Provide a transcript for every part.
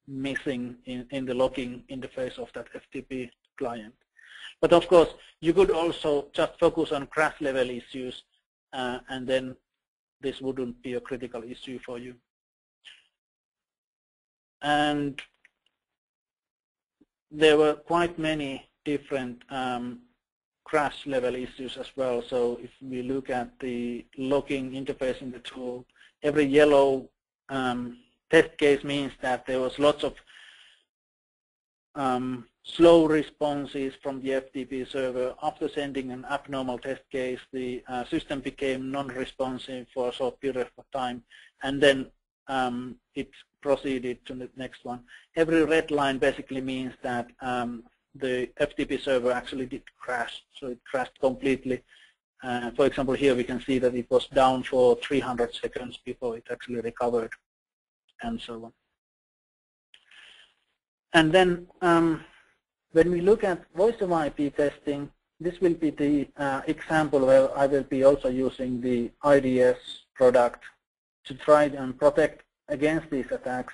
missing in the logging interface of that FTP client. But of course, you could also just focus on crash level issues, and then this wouldn't be a critical issue for you. And there were quite many different crash level issues as well. So if we look at the logging interface in the tool, every yellow test case means that there was lots of slow responses from the FTP server. After sending an abnormal test case, the system became non-responsive for a short period of time, and then it proceeded to the next one. Every red line basically means that the FTP server actually did crash, so it crashed completely. For example, here we can see that it was down for 300 seconds before it actually recovered, and so on. And then when we look at voice over IP testing, this will be the example where I will be also using the IDS product to try and protect against these attacks.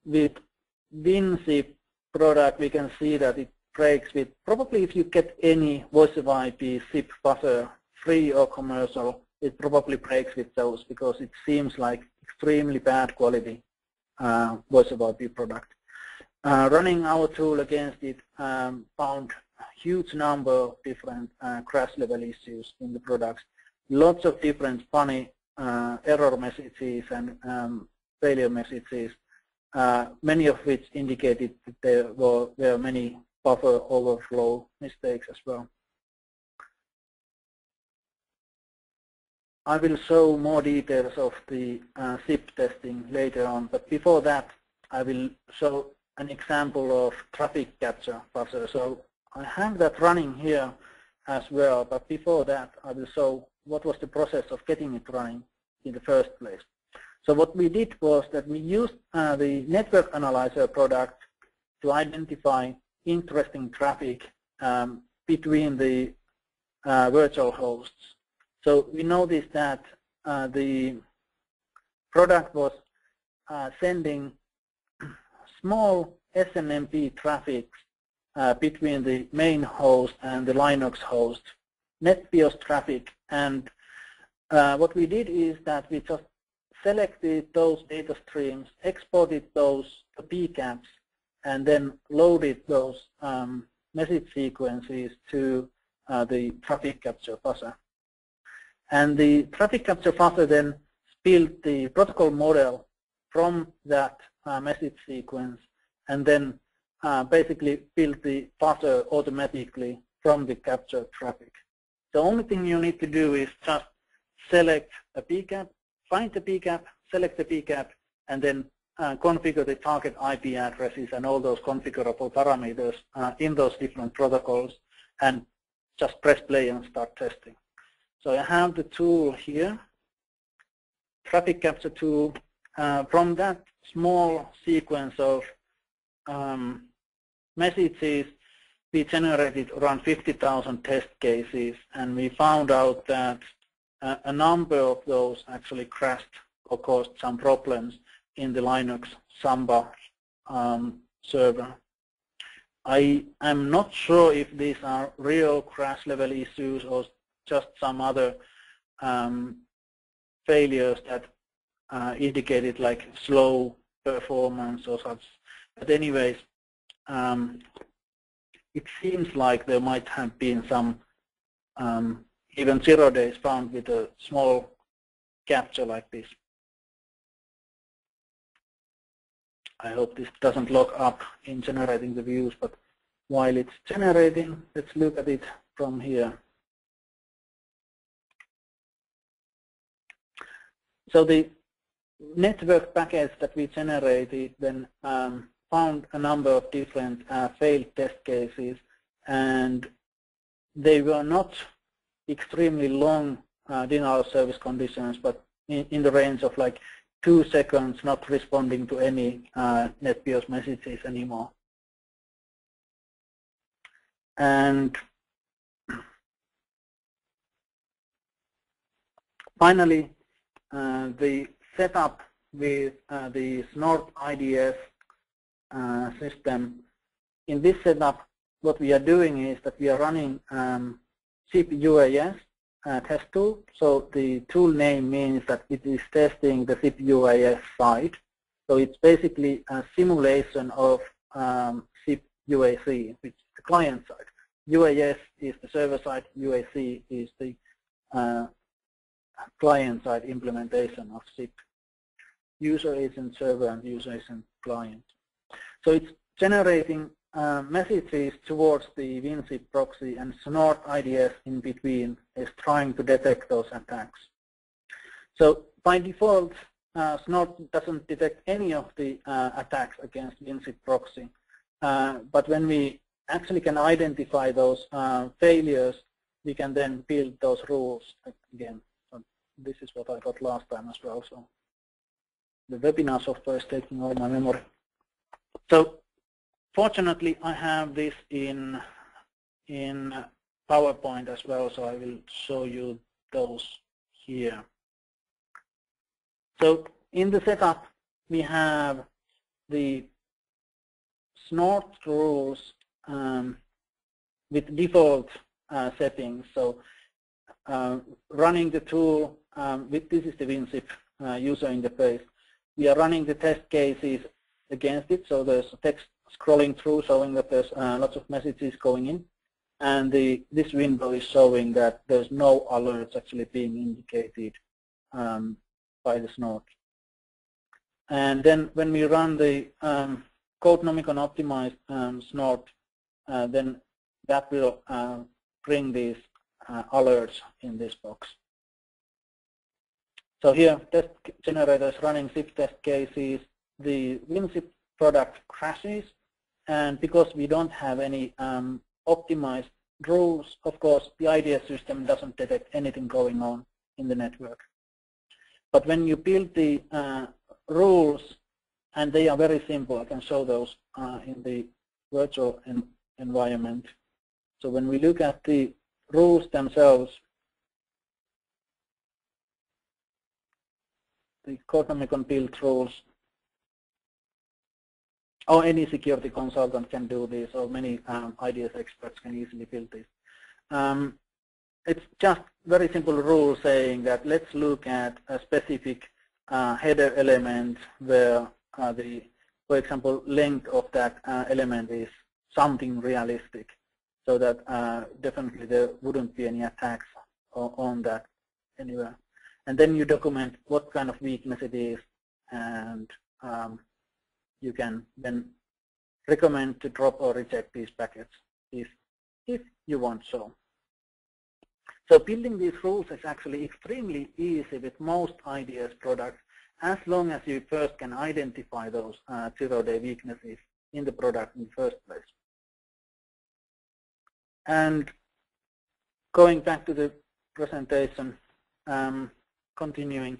With WinZip product, we can see that it breaks with, probably if you get any voice over IP zip buffer, free or commercial, it probably breaks with those because it seems like extremely bad quality voice over IP product. Running our tool against it found a huge number of different crash level issues in the products. Lots of different funny error messages and failure messages, many of which indicated that there were many buffer overflow mistakes as well. I will show more details of the zip testing later on, but before that I will show an example of traffic capture buzzer. So I have that running here as well, but before that I will show what was the process of getting it running in the first place. So what we did was that we used the network analyzer product to identify interesting traffic between the virtual hosts. So we noticed that the product was sending small SNMP traffic between the main host and the Linux host, NetBIOS traffic. And what we did is that we just selected those data streams, exported those to PCAPs, and then loaded those message sequences to the traffic capture buzzer. And the traffic capture buzzer then built the protocol model from that message sequence, and then basically built the buzzer automatically from the captured traffic. The only thing you need to do is just select a PCAP, find the PCAP, select the PCAP, and then configure the target IP addresses and all those configurable parameters in those different protocols, and just press play and start testing. So I have the tool here, traffic capture tool. From that small sequence of messages, we generated around 50,000 test cases, and we found out that a number of those actually crashed or caused some problems in the Linux Samba server. I am not sure if these are real crash level issues or just some other failures that indicated like slow performance or such. But anyways, it seems like there might have been some even 0 days found with a small capture like this. I hope this doesn't lock up in generating the views, but while it's generating, let's look at it from here. So the network packets that we generated then found a number of different failed test cases, and they were not extremely long denial of service conditions, but in the range of like 2 seconds, not responding to any NetBIOS messages anymore. And finally, the setup with the Snort IDS system. In this setup, what we are doing is that we are running SIP UAS test tool. So the tool name means that it is testing the SIP UAS side. So it's basically a simulation of SIP UAC, which is the client side. UAS is the server side, UAC is the client side implementation of SIP. User agent server and user agent client. So it's generating messages towards the WinZip proxy, and Snort IDS in between is trying to detect those attacks. So by default, Snort doesn't detect any of the attacks against WinZip proxy. But when we actually can identify those failures, we can then build those rules again. So this is what I got last time as well. So the webinar software is taking all my memory. So fortunately, I have this in PowerPoint as well, so I will show you those here. So in the setup, we have the Snort rules with default settings. So running the tool, this is the WinZip user interface. We are running the test cases against it, so there's text scrolling through showing that there's lots of messages going in, and this window is showing that there's no alerts actually being indicated by the Snort. And then when we run the Codenomicon optimized Snort, then that will bring these alerts in this box. So here, test generator is running SIP test cases. The WinZip product crashes, and because we don't have any optimized rules, of course, the IDS system doesn't detect anything going on in the network. But when you build the rules, and they are very simple, I can show those in the virtual environment. So when we look at the rules themselves, the Codenomicon build rules, or any security consultant can do this, or many IDS experts can easily build this. It's just very simple rule saying that let's look at a specific header element where for example, length of that element is something realistic, so that definitely there wouldn't be any attacks on that anywhere. And then you document what kind of weakness it is, and you can then recommend to drop or reject these packets if you want so. So building these rules is actually extremely easy with most IDS products, as long as you first can identify those zero-day weaknesses in the product in the first place. And going back to the presentation, continuing.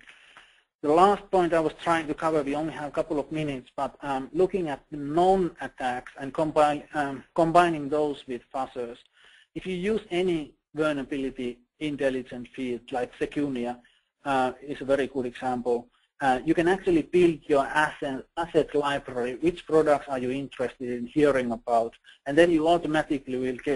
The last point I was trying to cover, we only have a couple of minutes, but looking at the known attacks and combining those with fuzzers. If you use any vulnerability intelligence field like Secunia is a very good example, you can actually build your asset library. Which products are you interested in hearing about? And then you automatically will get